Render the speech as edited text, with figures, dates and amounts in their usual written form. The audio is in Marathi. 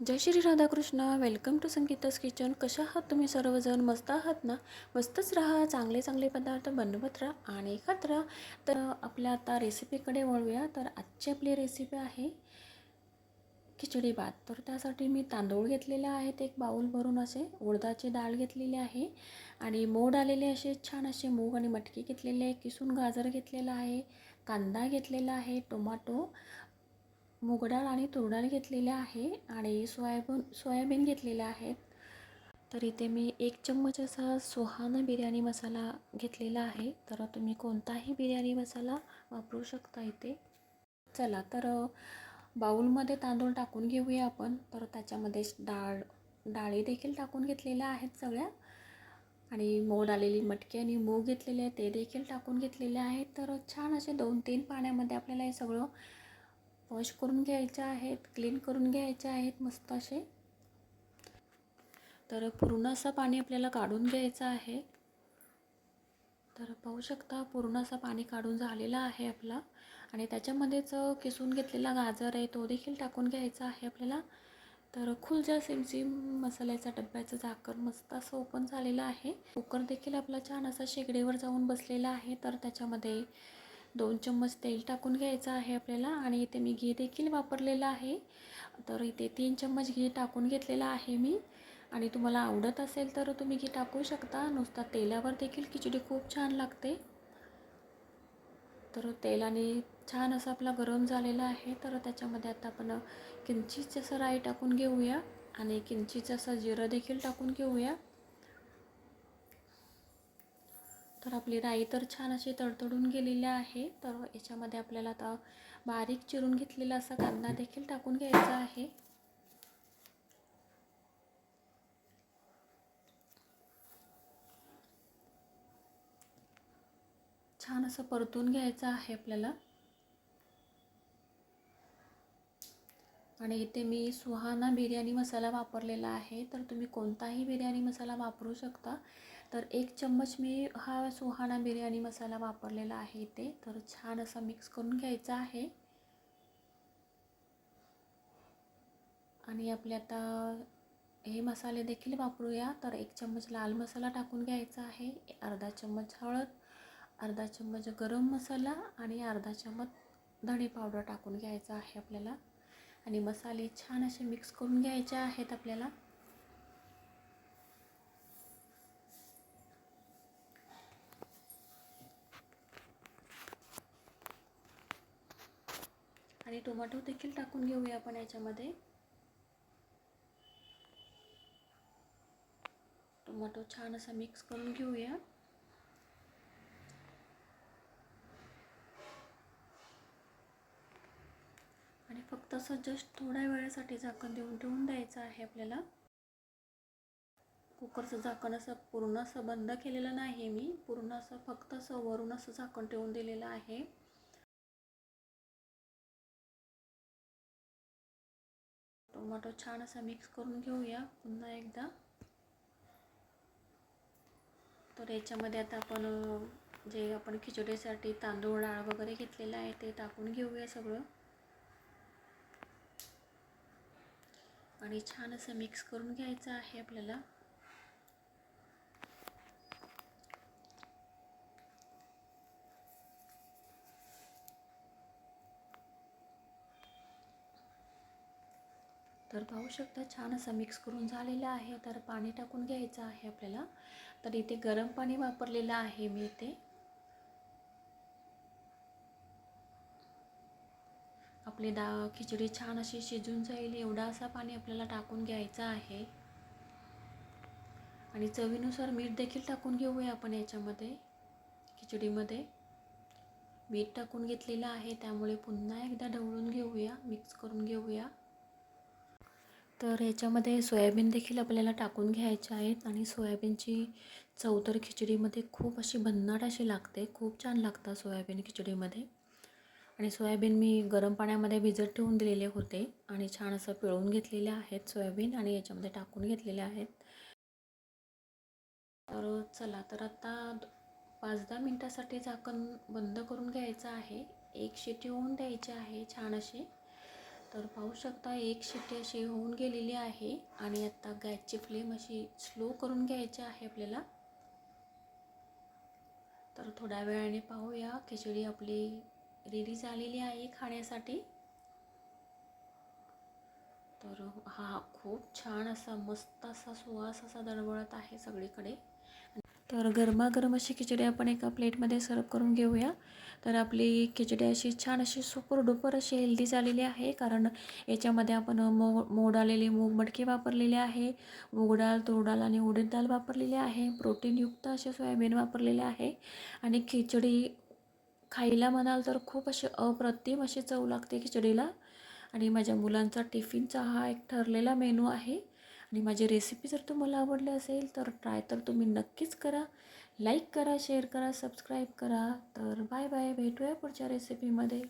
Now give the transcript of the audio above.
Jai Shri Radhakrishna. Welcome to Sangeeta's kitchen. कशा आहात तुम्ही सर्वजण? मस्त आहात ना? मस्तच राहा, चांगले चांगले पदार्थ बनवत राहा आणि खात राहा. तर आपल्या आता रेसिपीकडे वळूया. तर आजची आपली रेसिपी आहे खिचडी भात. तर त्यासाठी मी तांदूळ घेतलेले आहेत, एक बाउल भरून असे उडदाची डाळ घेतलेली आहे आणि मोड आलेले असे छान असे मूग आणि मटकी घेतलेले आहे, किसून गाजर घेतलेला आहे, कांदा घेतलेला आहे, टोमॅटो, मूग डाळ आणि तूर डाळ घेतलेल्या आहे आणि सोयाबीन घेतलेले आहेत. तर इथे मी 1 चम्मच असा सुहाना बिर्याणी मसाला घेतलेला आहे. तर तुम्ही कोणताही बिर्याणी मसाला वापरू शकता इथे. चला तर बाउलमध्ये तांदूळ टाकून घेऊया आपण. तर त्याच्यामध्ये डाळी देखील टाकून घेतलेल्या आहेत सगळ्या आणि मोड आलेली मटकी आणि मूग घेतलेले आहे ते देखील टाकून घेतलेले आहेत. तर छान असे 2-3 पाण्यामध्ये आपल्याला हे सगळं वॉश करून घ्यायचे आहेत, क्लीन करून घ्यायचे आहेत मस्त असे. तर पूर्ण असं पाणी आपल्याला काढून घ्यायचं आहे. तर पाहू शकता पूर्ण असं पाणी काढून झालेलं आहे आपला आणि त्याच्यामध्येच किसून घेतलेला गाजर आहे तो देखील टाकून घ्यायचा आहे आपल्याला. तर खुलजा सिमसिम मसाल्याचा डब्याचं झाकण मस्त असं ओपन झालेलं आहे. कुकर देखील आपला छान असा शेगडीवर जाऊन बसलेला आहे. तर त्याच्यामध्ये 2 चम्मच तेल टाकून घ्यायचं आहे आपल्याला आणि इथे मी घी देखील वापरलेलं आहे. तर इथे 3 चम्मच घी टाकून घेतलेला आहे मी आणि तुम्हाला आवडत असेल तर तुम्ही घी टाकू शकता. नुसता तेलावर देखील खिचडी खूप छान लागते. तर तेलाने छान असं आपला गरम झालेला आहे. तर त्याच्यामध्ये आता आपण किंचित असं राई टाकून घेऊया आणि किंचित असं जिरं देखील टाकून घेऊया. तर आपली राई तर छान अशी तडतडून गेलेली आहे. तर याच्यामध्ये आपल्याला आता बारीक चिरून घेतलेला असा कांदा देखील टाकून घ्यायचा आहे. छान असं परतून घ्यायचं आहे आपल्याला आणि इथे मी सुहाना बिर्याणी मसाला वापरलेला आहे. तर तुम्ही कोणताही बिर्याणी मसाला वापरू शकता. तर 1 चम्मच मी हा सुहाना बिर्याणी मसाला वापरलेला आहे इथे. तर छान असा मिक्स करून घ्यायचा आहे आणि आपले आता हे मसाले देखील वापरूया. तर 1 चम्मच लाल मसाला टाकून घ्यायचा आहे, अर्धा चम्मच हळद, अर्धा चम्मच गरम मसाला आणि अर्धा चम्मच धणे पावडर टाकून घ्यायचा आहे आपल्याला आणि मसाले छान असे मिक्स करून घ्यायचे आहेत आपल्याला. आणि टोमॅटो देखील टाकून घेऊया आपण याच्यामध्ये. टोमॅटो छान असा मिक्स करून घेऊया आणि फक्त असं जस्ट थोड्या वेळासाठी झाकण देऊन ठेवून द्यायचं आहे आपल्याला. कुकरचं झाकण असं पूर्ण असं बंद केलेलं नाही मी, पूर्ण असं फक्त असं वरून असं झाकण ठेवून दिलेलं आहे. टोमॅटो छान असा मिक्स करून घेऊया पुन्हा एकदा. तर याच्यामध्ये आता आपण जे आपण खिचडीसाठी तांदूळ डाळ वगैरे घेतलेलं आहे ते टाकून घेऊया सगळं आणि छान असं मिक्स करून घ्यायचं आहे आपल्याला. तर पाहू शकता छान असं मिक्स करून झालेलं आहे. तर पाणी टाकून घ्यायचं आहे आपल्याला. तर इथे गरम पाणी वापरलेलं आहे मी इथे. आपली खिचडी छान अशी शिजून जाईल एवढा असा पाणी आपल्याला टाकून घ्यायचं आहे आणि चवीनुसार मीठ देखील टाकून घेऊया आपण याच्यामध्ये. खिचडीमध्ये मीठ टाकून घेतलेलं आहे त्यामुळे पुन्हा एकदा ढवळून घेऊया, मिक्स करून घेऊया. तर याच्यामध्ये सोयाबीन देखील आपल्याला टाकून घ्यायचे आहेत आणि सोयाबीनची चव तर खिचडीमध्ये खूप अशी भन्नाट अशी लागते. खूप छान लागतं सोयाबीन खिचडीमध्ये. आणि सोयाबीन मी गरम पाण्यामध्ये भिजत ठेवून दिलेले होते आणि छान असं पिळून घेतलेले आहेत सोयाबीन आणि याच्यामध्ये टाकून घेतलेले आहेत. तर चला तर आता 5-10 मिनटासाठी झाकण बंद करून घ्यायचं आहे. एक शिटी होऊन द्यायची आहे छान अशी. तर पाहू शकता एक शिट्टी अशी होऊन गेलेली आहे आणि आता गॅसची फ्लेम अशी स्लो करून घ्यायची आहे आपल्याला. तर थोड्या वेळाने पाहूया खिचडी आपली रेडी झालेली आहे खाण्यासाठी. तर हा खूप छान असा मस्त असा सुवास असा दरवळत आहे सगळीकडे. तर गरमागरम अशी खिचडी आपण एका प्लेटमध्ये सर्व करून घेऊया. तर आपली खिचडी अशी छान अशी सुपर डुपर अशी हेल्दी झालेली आहे, कारण याच्यामध्ये आपण मोड आलेली मूग मटकी वापरलेली आहे, मूग डाळ, तूर डाळ आणि उडीद डाळ वापरलेली आहे, प्रोटीनयुक्त असे सोयाबीन वापरलेले आहे. आणि खिचडी खायला म्हणाल तर खूप अशी अप्रतिम अशी चव लागते खिचडीला. आणि माझ्या मुलांचा टिफिनचा हा एक ठरलेला मेनू आहे. आणि माझी रेसिपी जर तुम्हाला आवडली असेल तर ट्राय तर तुम्ही नक्कीच करा. लाईक करा, शेअर करा, सबस्क्राईब करा. तर बाय बाय, भेटूया पुढच्या रेसिपीमध्ये.